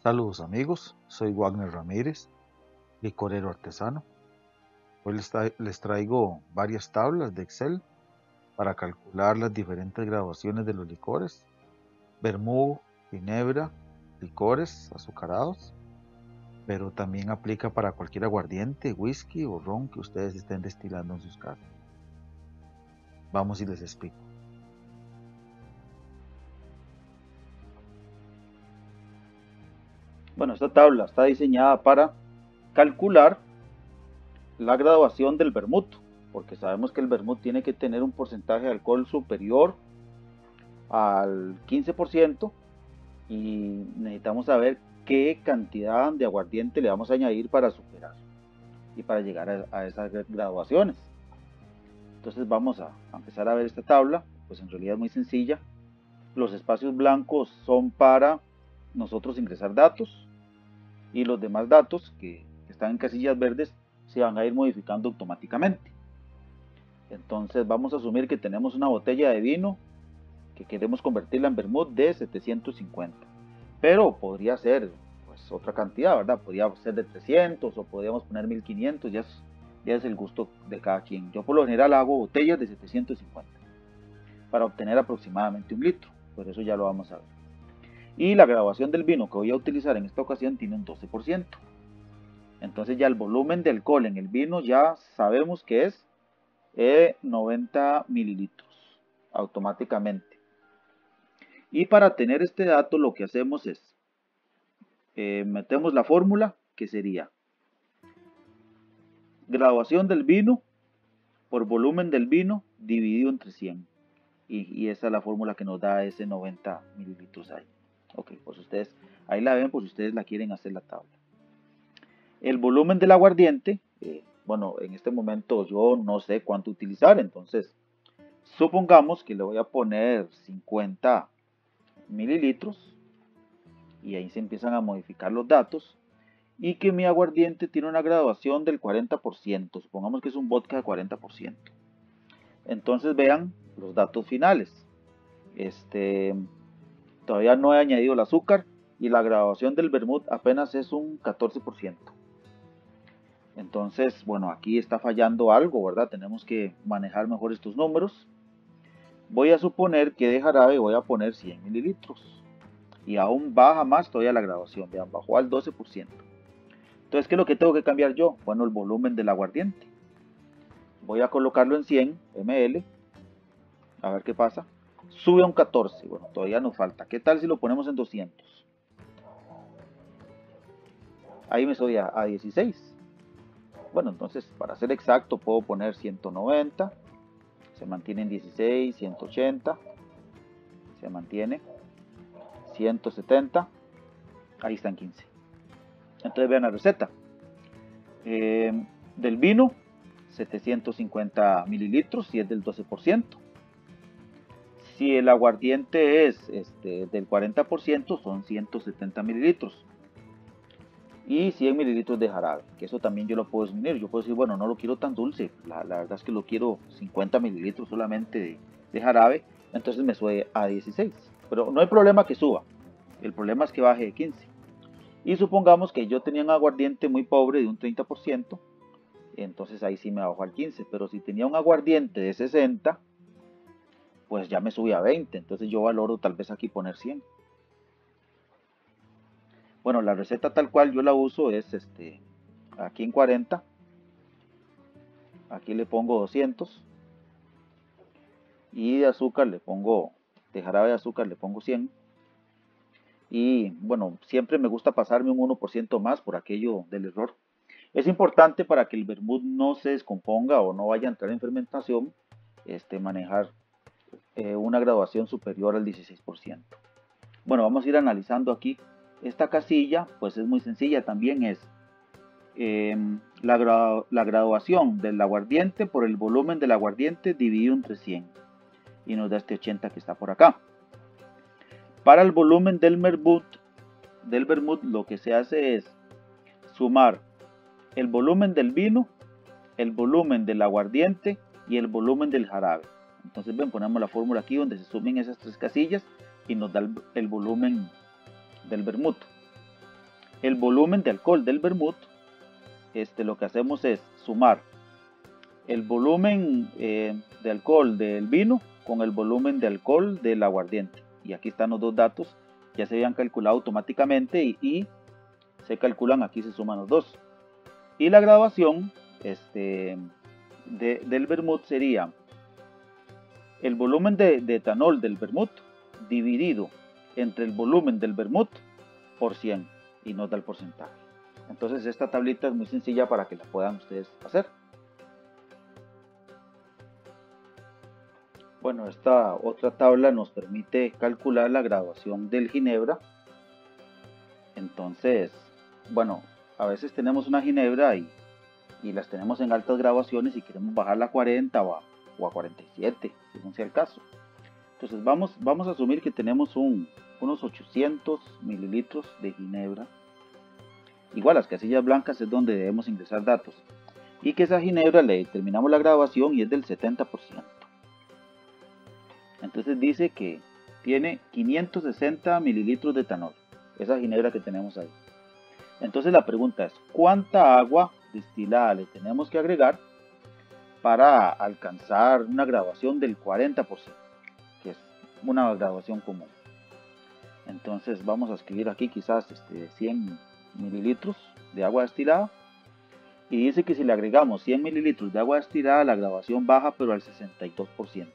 Saludos amigos, soy Wagner Ramírez, licorero artesano. Hoy les traigo varias tablas de Excel para calcular las diferentes graduaciones de los licores, vermú, ginebra, licores azucarados, pero también aplica para cualquier aguardiente, whisky o ron que ustedes estén destilando en sus casas. Vamos y les explico. Bueno, esta tabla está diseñada para calcular la graduación del vermut, porque sabemos que el vermut tiene que tener un porcentaje de alcohol superior al 15% y necesitamos saber qué cantidad de aguardiente le vamos a añadir para superar y para llegar a esas graduaciones. Entonces vamos a empezar a ver esta tabla, pues en realidad es muy sencilla. Los espacios blancos son para nosotros ingresar datos y los demás datos que están en casillas verdes se van a ir modificando automáticamente. Entonces vamos a asumir que tenemos una botella de vino que queremos convertirla en vermut de 750, pero podría ser pues otra cantidad, ¿verdad? Podría ser de 300 o podríamos poner 1500, ya es el gusto de cada quien. Yo por lo general hago botellas de 750 para obtener aproximadamente 1 litro, por eso ya lo vamos a ver. Y la graduación del vino que voy a utilizar en esta ocasión tiene un 12%. Entonces ya el volumen de alcohol en el vino ya sabemos que es 90 mililitros automáticamente. Y para tener este dato lo que hacemos es, metemos la fórmula que sería graduación del vino por volumen del vino dividido entre 100. Y esa es la fórmula que nos da ese 90 mililitros ahí. Ok, pues ustedes ahí la ven, pues ustedes la quieren hacer la tabla. El volumen del aguardiente, bueno, en este momento yo no sé cuánto utilizar, entonces supongamos que le voy a poner 50 mililitros y ahí se empiezan a modificar los datos y que mi aguardiente tiene una graduación del 40%, supongamos que es un vodka de 40%. Entonces vean los datos finales. Todavía no he añadido el azúcar y la graduación del vermut apenas es un 14%. Entonces, bueno, aquí está fallando algo, ¿verdad? Tenemos que manejar mejor estos números. Voy a suponer que de jarabe voy a poner 100 mililitros. Y aún baja más todavía la graduación, vean, bajó al 12%. Entonces, ¿qué es lo que tengo que cambiar yo? Bueno, el volumen del aguardiente. Voy a colocarlo en 100 ml. A ver qué pasa. Sube a un 14. Bueno, todavía nos falta. ¿Qué tal si lo ponemos en 200? Ahí me soy a 16. Bueno, entonces para ser exacto puedo poner 190. Se mantiene en 16, 180. Se mantiene. 170. Ahí está en 15. Entonces vean la receta. Del vino, 750 mililitros, si es del 12%. Si el aguardiente es del 40%, son 170 mililitros. Y 100 mililitros de jarabe, que eso también yo lo puedo disminuir. Yo puedo decir, bueno, no lo quiero tan dulce, la verdad es que lo quiero 50 mililitros solamente de jarabe, entonces me sube a 16. Pero no hay problema que suba, el problema es que baje de 15. Y supongamos que yo tenía un aguardiente muy pobre de un 30%, entonces ahí sí me bajo al 15. Pero si tenía un aguardiente de 60, pues ya me sube a 20, entonces yo valoro tal vez aquí poner 100. Bueno, la receta tal cual yo la uso es aquí en 40, aquí le pongo 200 y de azúcar le pongo, de jarabe de azúcar le pongo 100. Y bueno, siempre me gusta pasarme un 1% más por aquello del error. Es importante para que el vermut no se descomponga o no vaya a entrar en fermentación, manejar una graduación superior al 16%. Bueno, vamos a ir analizando aquí. Esta casilla pues es muy sencilla, también es la graduación del aguardiente por el volumen del aguardiente dividido entre 100 y nos da este 80 que está por acá. Para el volumen del vermut lo que se hace es sumar el volumen del vino, el volumen del aguardiente y el volumen del jarabe. Entonces ven, ponemos la fórmula aquí donde se sumen esas tres casillas y nos da el volumen del vermut. el volumen de alcohol del vermut, lo que hacemos es sumar el volumen de alcohol del vino con el volumen de alcohol del aguardiente. Y aquí están los dos datos, ya se habían calculado automáticamente y se calculan, aquí se suman los dos. Y la graduación del vermut sería el volumen de etanol del vermut dividido entre el volumen del vermut por 100 y nos da el porcentaje. Entonces esta tablita es muy sencilla para que la puedan ustedes hacer. Bueno, esta otra tabla nos permite calcular la graduación del ginebra. Entonces, bueno, a veces tenemos una ginebra y las tenemos en altas graduaciones y queremos bajarla a 40 o a 47, según sea el caso. Entonces vamos a asumir que tenemos unos 800 mililitros de ginebra. Igual las casillas blancas es donde debemos ingresar datos. Y que esa ginebra le determinamos la graduación y es del 70%. Entonces dice que tiene 560 mililitros de etanol. Esa ginebra que tenemos ahí. Entonces la pregunta es, ¿cuánta agua destilada le tenemos que agregar para alcanzar una graduación del 40%? Que es una graduación común. Entonces vamos a escribir aquí quizás 100 mililitros de agua destilada. Y dice que si le agregamos 100 mililitros de agua destilada, la graduación baja pero al 62%.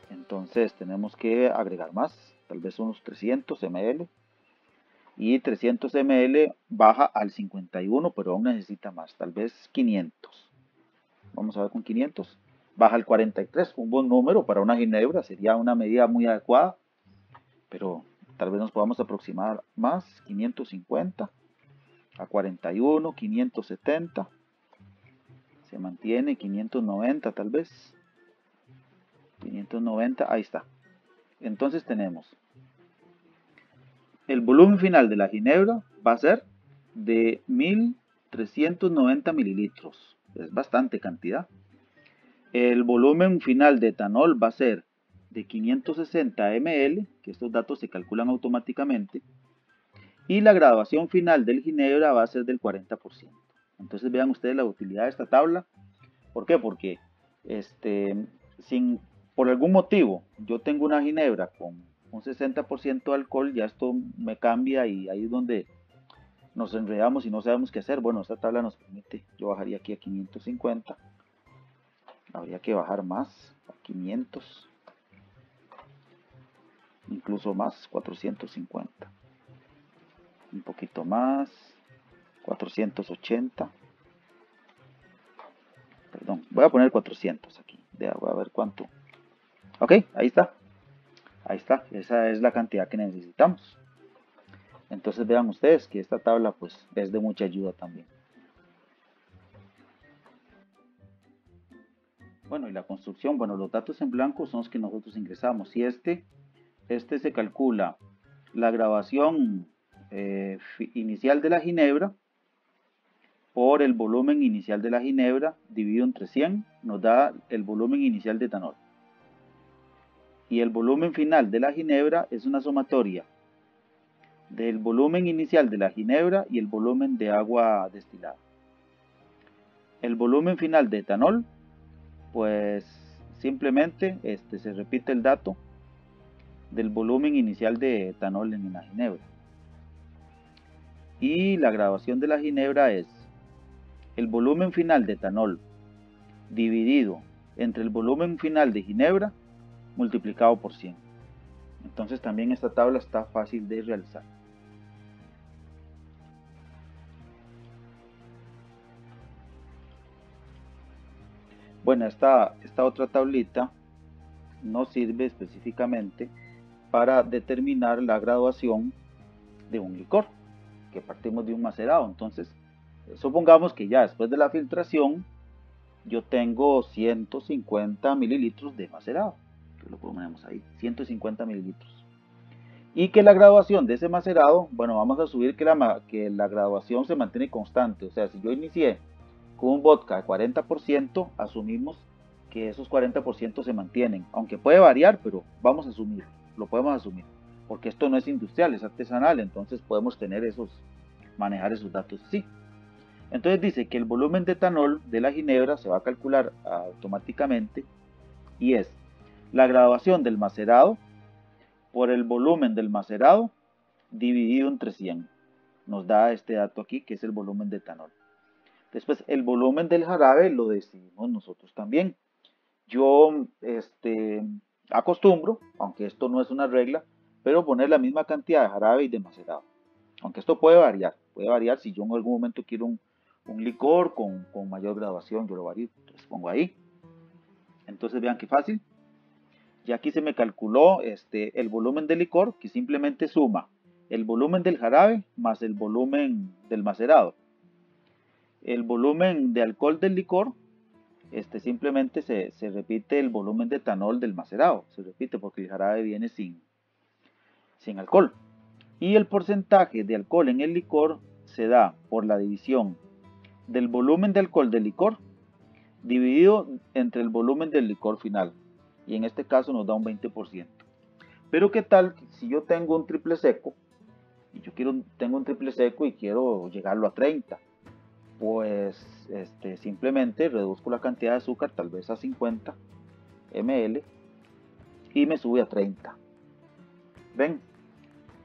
Entonces tenemos que agregar más, tal vez unos 300 ml. Y 300 ml baja al 51, pero aún necesita más, tal vez 500. Vamos a ver con 500. Baja al 43, un buen número para una ginebra, sería una medida muy adecuada. Pero tal vez nos podamos aproximar más, 550 a 41, 570. Se mantiene 590 tal vez. 590, ahí está. Entonces tenemos el volumen final de la ginebra va a ser de 1390 mililitros. Es bastante cantidad. El volumen final de etanol va a ser de 560 ml, que estos datos se calculan automáticamente. Y la graduación final del ginebra va a ser del 40%. Entonces vean ustedes la utilidad de esta tabla. ¿Por qué? Porque por algún motivo yo tengo una ginebra con un 60% de alcohol, ya esto me cambia y ahí es donde nos enredamos y no sabemos qué hacer. Bueno, esta tabla nos permite, yo bajaría aquí a 550, habría que bajar más, a 500, incluso más, 450, un poquito más, 480, perdón, voy a poner 400 aquí, voy a ver cuánto, ok, ahí está. Ahí está, esa es la cantidad que necesitamos. Entonces vean ustedes que esta tabla pues es de mucha ayuda también. Bueno, y la construcción, bueno, los datos en blanco son los que nosotros ingresamos. Y este se calcula la graduación inicial de la ginebra por el volumen inicial de la ginebra dividido entre 100 nos da el volumen inicial de etanol. Y el volumen final de la ginebra es una sumatoria del volumen inicial de la ginebra y el volumen de agua destilada. El volumen final de etanol, pues simplemente se repite el dato del volumen inicial de etanol en la ginebra. Y la graduación de la ginebra es el volumen final de etanol dividido entre el volumen final de ginebra multiplicado por 100. Entonces también esta tabla está fácil de realizar. Bueno, esta otra tablita nos sirve específicamente para determinar la graduación de un licor, que partimos de un macerado. Entonces, supongamos que ya después de la filtración yo tengo 150 mililitros de macerado. Lo ponemos ahí, 150 mililitros. Y que la graduación de ese macerado, bueno, vamos a asumir que la graduación se mantiene constante. O sea, si yo inicié con un vodka de 40%, asumimos que esos 40% se mantienen. Aunque puede variar, pero vamos a asumir, lo podemos asumir. porque esto no es industrial, es artesanal, entonces podemos manejar esos datos así. Entonces dice que el volumen de etanol de la ginebra se va a calcular automáticamente y es la graduación del macerado por el volumen del macerado dividido entre 100. Nos da este dato aquí que es el volumen de etanol. Después el volumen del jarabe lo decidimos nosotros también. Yo acostumbro, aunque esto no es una regla, pero poner la misma cantidad de jarabe y de macerado. Aunque esto puede variar si yo en algún momento quiero un licor con mayor graduación, yo lo varío, entonces pongo ahí. Entonces vean qué fácil. Ya aquí se me calculó el volumen del licor, que simplemente suma el volumen del jarabe más el volumen del macerado. El volumen de alcohol del licor, simplemente se repite el volumen de etanol del macerado. Se repite porque el jarabe viene sin alcohol. Y el porcentaje de alcohol en el licor se da por la división del volumen de alcohol del licor dividido entre el volumen del licor final. Y en este caso nos da un 20%. Pero ¿qué tal si yo tengo un triple seco? Y yo tengo un triple seco y quiero llegarlo a 30. Pues simplemente reduzco la cantidad de azúcar tal vez a 50 ml y me sube a 30. ¿Ven?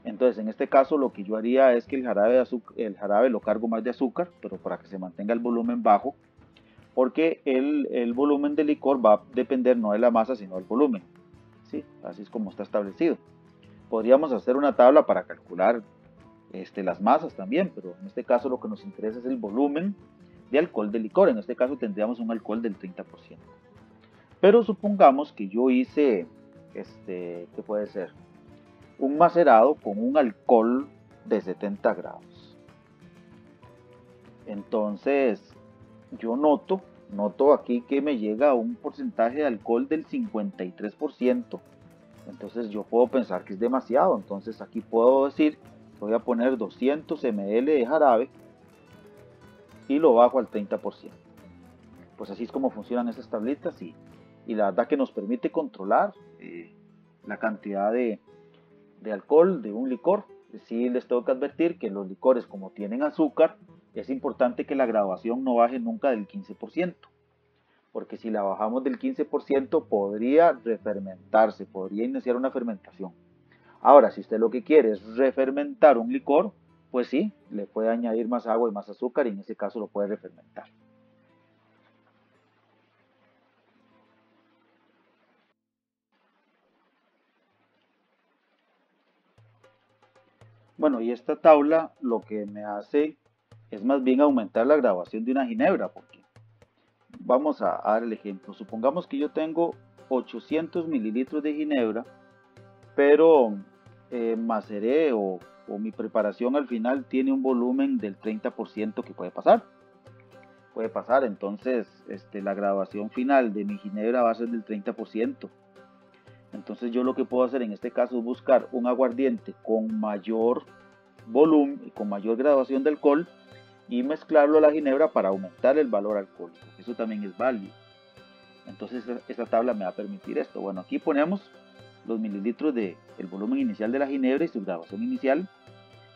Entonces en este caso lo que yo haría es que el jarabe lo cargo más de azúcar, pero para que se mantenga el volumen bajo, porque el volumen del licor va a depender no de la masa sino del volumen. ¿Sí? Así es como está establecido. Podríamos hacer una tabla para calcular las masas también, pero en este caso lo que nos interesa es el volumen de alcohol del licor. En este caso tendríamos un alcohol del 30%. Pero supongamos que yo hice, ¿qué puede ser? Un macerado con un alcohol de 70 grados. Entonces yo noto aquí que me llega a un porcentaje de alcohol del 53%. Entonces yo puedo pensar que es demasiado. Entonces aquí puedo decir, voy a poner 200 ml de jarabe y lo bajo al 30%. Pues así es como funcionan esas tablitas y la verdad que nos permite controlar la cantidad de alcohol de un licor. Sí les tengo que advertir que los licores, como tienen azúcar, es importante que la graduación no baje nunca del 15%, porque si la bajamos del 15% podría refermentarse, podría iniciar una fermentación. Ahora, si usted lo que quiere es refermentar un licor, pues sí, le puede añadir más agua y más azúcar y en ese caso lo puede refermentar. Bueno, y esta tabla lo que me hace es más bien aumentar la graduación de una ginebra, porque vamos a dar el ejemplo. Supongamos que yo tengo 800 mililitros de ginebra, pero maceré o mi preparación al final tiene un volumen del 30% que puede pasar. Entonces la graduación final de mi ginebra va a ser del 30%. Entonces yo lo que puedo hacer en este caso es buscar un aguardiente con mayor volumen, con mayor graduación de alcohol y mezclarlo a la ginebra para aumentar el valor alcohólico. Eso también es válido. Entonces esta tabla me va a permitir esto. Bueno, aquí ponemos los mililitros del volumen inicial de la ginebra y su graduación inicial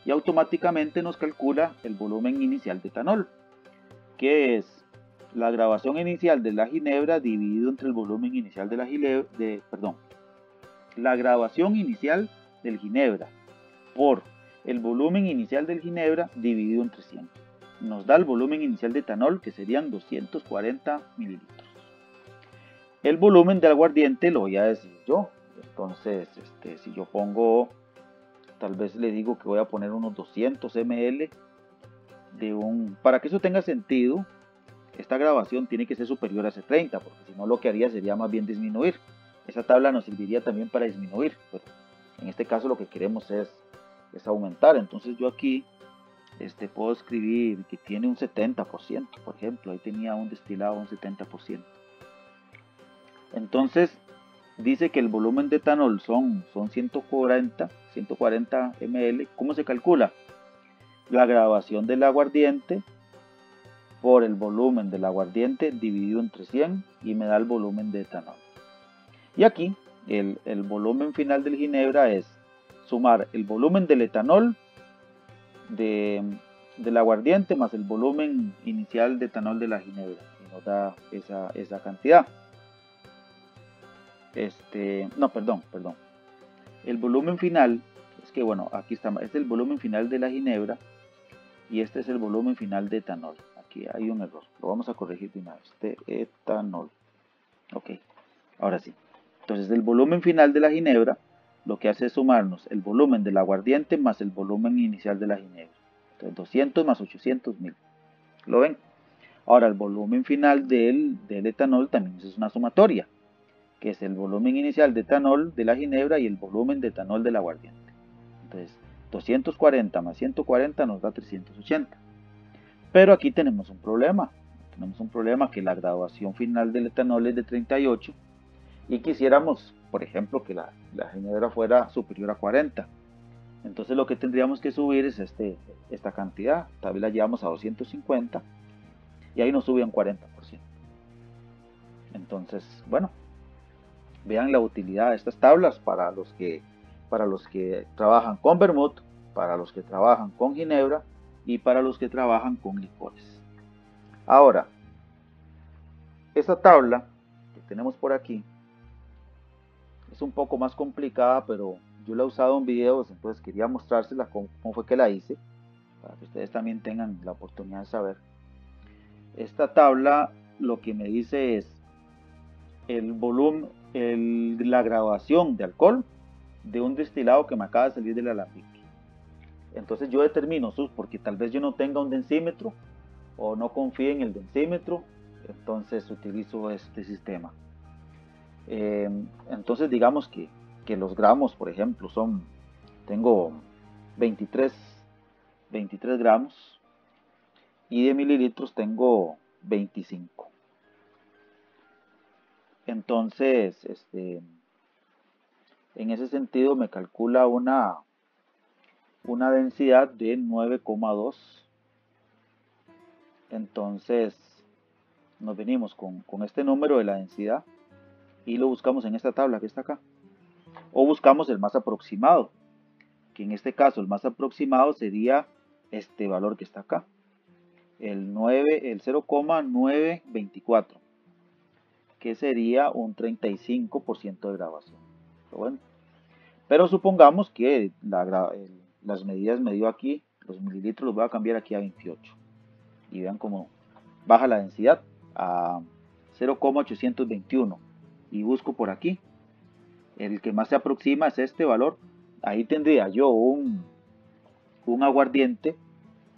y automáticamente nos calcula el volumen inicial de etanol, que es la graduación inicial de la ginebra dividido entre el volumen inicial de la graduación inicial del ginebra por el volumen inicial del ginebra dividido entre 100. Nos da el volumen inicial de etanol, que serían 240 mililitros. El volumen del aguardiente lo voy a decir yo. Entonces, si yo pongo, tal vez le digo que voy a poner unos 200 ml para que eso tenga sentido, esta grabación tiene que ser superior a ese 30, porque si no lo que haría sería más bien disminuir. Esa tabla nos serviría también para disminuir, pero en este caso lo que queremos es aumentar. Entonces yo aquí puedo escribir que tiene un 70%, por ejemplo, ahí tenía un destilado un 70%. Entonces dice que el volumen de etanol son 140 ml. ¿Cómo se calcula? La graduación del aguardiente por el volumen del aguardiente dividido entre 100 y me da el volumen de etanol. Y aquí el volumen final del ginebra es sumar el volumen del etanol del aguardiente más el volumen inicial de etanol de la ginebra, y nos da esa cantidad. No, perdón. El volumen final, es que bueno, aquí está, este es el volumen final de la ginebra y este es el volumen final de etanol. Aquí hay un error, lo vamos a corregir de una vez. Etanol. Ok, ahora sí. Entonces el volumen final de la ginebra lo que hace es sumarnos el volumen del aguardiente más el volumen inicial de la ginebra. Entonces 200 más 800 mil. ¿Lo ven? Ahora el volumen final del etanol también es una sumatoria, que es el volumen inicial de etanol de la ginebra y el volumen de etanol del aguardiente. Entonces 240 más 140 nos da 380. Pero aquí tenemos un problema. Tenemos un problema que la graduación final del etanol es de 38 y quisiéramos, por ejemplo, que la ginebra fuera superior a 40. Entonces lo que tendríamos que subir es esta cantidad. Tal vez la llevamos a 250 y ahí nos sube un 40%. Entonces, bueno, vean la utilidad de estas tablas para los que trabajan con vermut, para los que trabajan con ginebra y para los que trabajan con licores. Ahora, esta tabla que tenemos por aquí es un poco más complicada, pero yo la he usado en videos, entonces quería mostrársela cómo fue que la hice, para que ustedes también tengan la oportunidad de saber. Esta tabla lo que me dice es el volumen, la graduación de alcohol de un destilado que me acaba de salir del alambique. Entonces yo determino, porque tal vez yo no tenga un densímetro o no confíe en el densímetro, entonces utilizo este sistema. Entonces digamos que los gramos, por ejemplo, tengo 23 gramos y de mililitros tengo 25. Entonces, en ese sentido me calcula una densidad de 9,2. Entonces nos venimos con este número de la densidad y lo buscamos en esta tabla que está acá. O buscamos el más aproximado, que en este caso el más aproximado sería este valor que está acá, el 0,924, que sería un 35% de graduación. Pero supongamos que las medidas me dio aquí, los mililitros los voy a cambiar aquí a 28. Y vean cómo baja la densidad a 0,821. Y busco por aquí. El que más se aproxima es este valor. Ahí tendría yo un aguardiente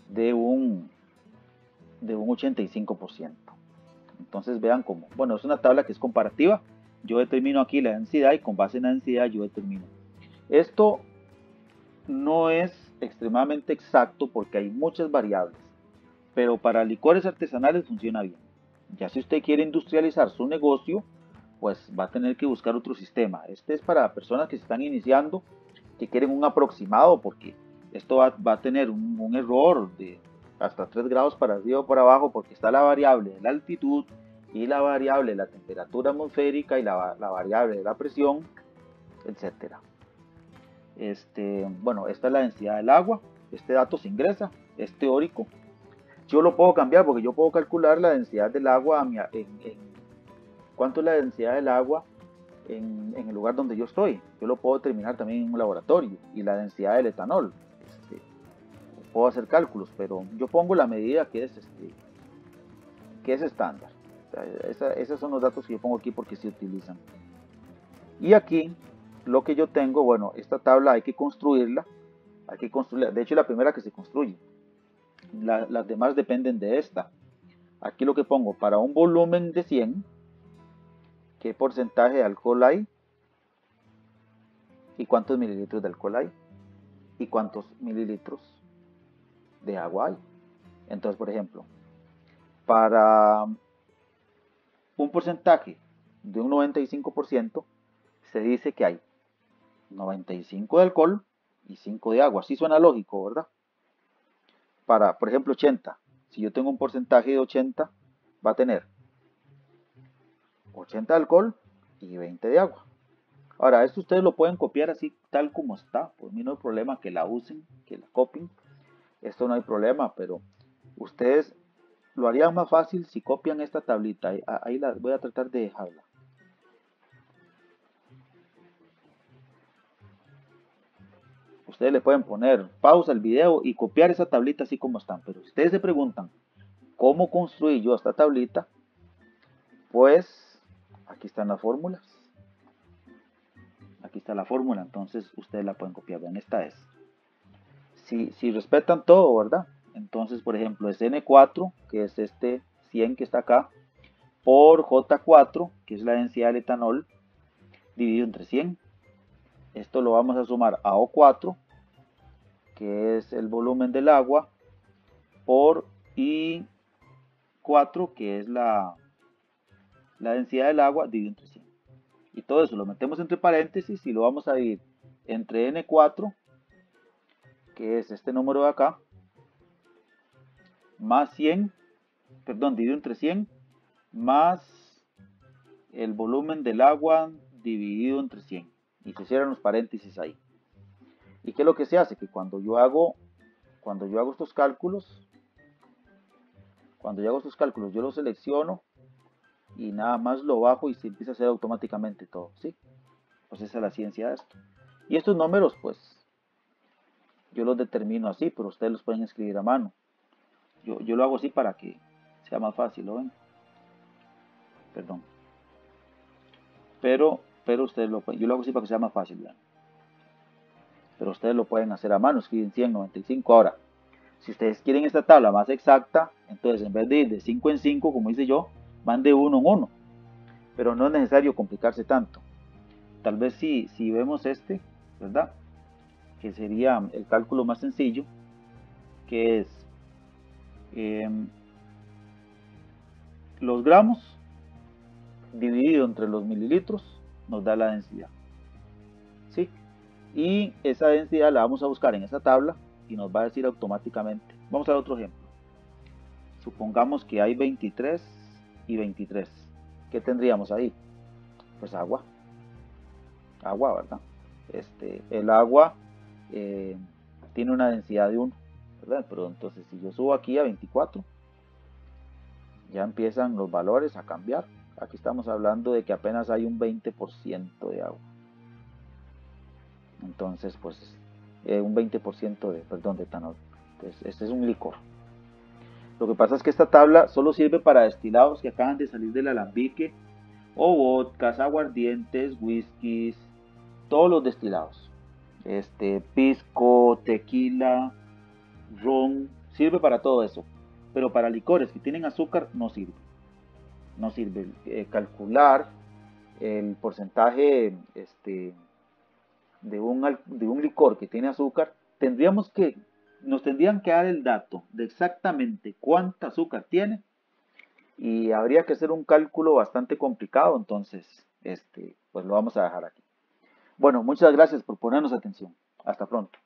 de un 85%. Entonces vean cómo, bueno, es una tabla que es comparativa. Yo determino aquí la densidad y con base en la densidad yo determino. Esto no es extremadamente exacto porque hay muchas variables, pero para licores artesanales funciona bien. Ya si usted quiere industrializar su negocio, pues va a tener que buscar otro sistema. Este es para personas que se están iniciando, que quieren un aproximado, porque esto va a tener un error de hasta 3 grados para arriba o para abajo, porque está la variable de la altitud y la variable de la temperatura atmosférica y la variable de la presión, etcétera. Bueno, esta es la densidad del agua. Este dato se ingresa, es teórico. Yo lo puedo cambiar porque yo puedo calcular la densidad del agua cuánto es la densidad del agua en el lugar donde yo estoy. Yo lo puedo determinar también en un laboratorio. Y la densidad del etanol. Puedo hacer cálculos, pero yo pongo la medida que es estándar. O sea, esos son los datos que yo pongo aquí porque se utilizan. Y aquí lo que yo tengo, bueno, esta tabla hay que construirla. De hecho, es la primera que se construye. Las demás dependen de esta. Aquí lo que pongo, para un volumen de 100, qué porcentaje de alcohol hay y cuántos mililitros de alcohol hay y cuántos mililitros de agua hay. Entonces, por ejemplo, para un porcentaje de un 95%, se dice que hay 95 de alcohol y 5 de agua. Así suena lógico, ¿verdad? Para, por ejemplo, 80. Si yo tengo un porcentaje de 80, va a tener 80 de alcohol y 20 de agua. Ahora, esto ustedes lo pueden copiar así tal como está. Por mí no hay problema que la usen, que la copien. Esto no hay problema, pero ustedes lo harían más fácil si copian esta tablita. Ahí la voy a tratar de dejarla. Ustedes le pueden poner pausa al video y copiar esa tablita así como están. Pero si ustedes se preguntan cómo construí yo esta tablita, pues aquí están las fórmulas. Aquí está la fórmula, entonces ustedes la pueden copiar. Vean, esta es. Si respetan todo, ¿verdad? Entonces, por ejemplo, es N4, que es este 100 que está acá, por J4, que es la densidad del etanol, dividido entre 100. Esto lo vamos a sumar a O4, que es el volumen del agua, por I4, que es la densidad del agua, dividido entre 100. Y todo eso lo metemos entre paréntesis y lo vamos a dividir entre N4, que es este número de acá, más 100, perdón, dividido entre 100, más el volumen del agua dividido entre 100. Y se cierran los paréntesis ahí. ¿Y qué es lo que se hace? Que cuando yo hago estos cálculos, yo los selecciono y nada más lo bajo y se empieza a hacer automáticamente todo, ¿sí? Pues esa es la ciencia de esto. Y estos números, pues, yo los determino así, pero ustedes los pueden escribir a mano. Yo lo hago así para que sea más fácil, ¿lo ven? Perdón. Pero ustedes lo pueden, yo lo hago así para que sea más fácil, ¿verdad? Pero ustedes lo pueden hacer a mano, escriben 195. Ahora, si ustedes quieren esta tabla más exacta, entonces en vez de ir de 5 en 5, como hice yo, van de 1 en 1. Pero no es necesario complicarse tanto. Tal vez si vemos este, ¿verdad? Que sería el cálculo más sencillo, que es los gramos dividido entre los mililitros nos da la densidad, ¿sí? Y esa densidad la vamos a buscar en esa tabla y nos va a decir automáticamente. Vamos a ver otro ejemplo. Supongamos que hay 23 y 23. ¿Qué tendríamos ahí? Pues agua. Agua, ¿verdad? El agua tiene una densidad de 1, ¿verdad? Pero entonces si yo subo aquí a 24, ya empiezan los valores a cambiar. Aquí estamos hablando de que apenas hay un 20% de agua. Entonces, pues, un 20% de etanol. Entonces, este es un licor. Lo que pasa es que esta tabla solo sirve para destilados que acaban de salir del alambique, o vodkas, aguardientes, whiskies, todos los destilados. Pisco, tequila, ron, sirve para todo eso. Pero para licores que tienen azúcar no sirve. No sirve calcular el porcentaje de un licor que tiene azúcar. Nos tendrían que dar el dato de exactamente cuánta azúcar tiene y habría que hacer un cálculo bastante complicado, entonces pues lo vamos a dejar aquí. Bueno, muchas gracias por ponernos atención. Hasta pronto.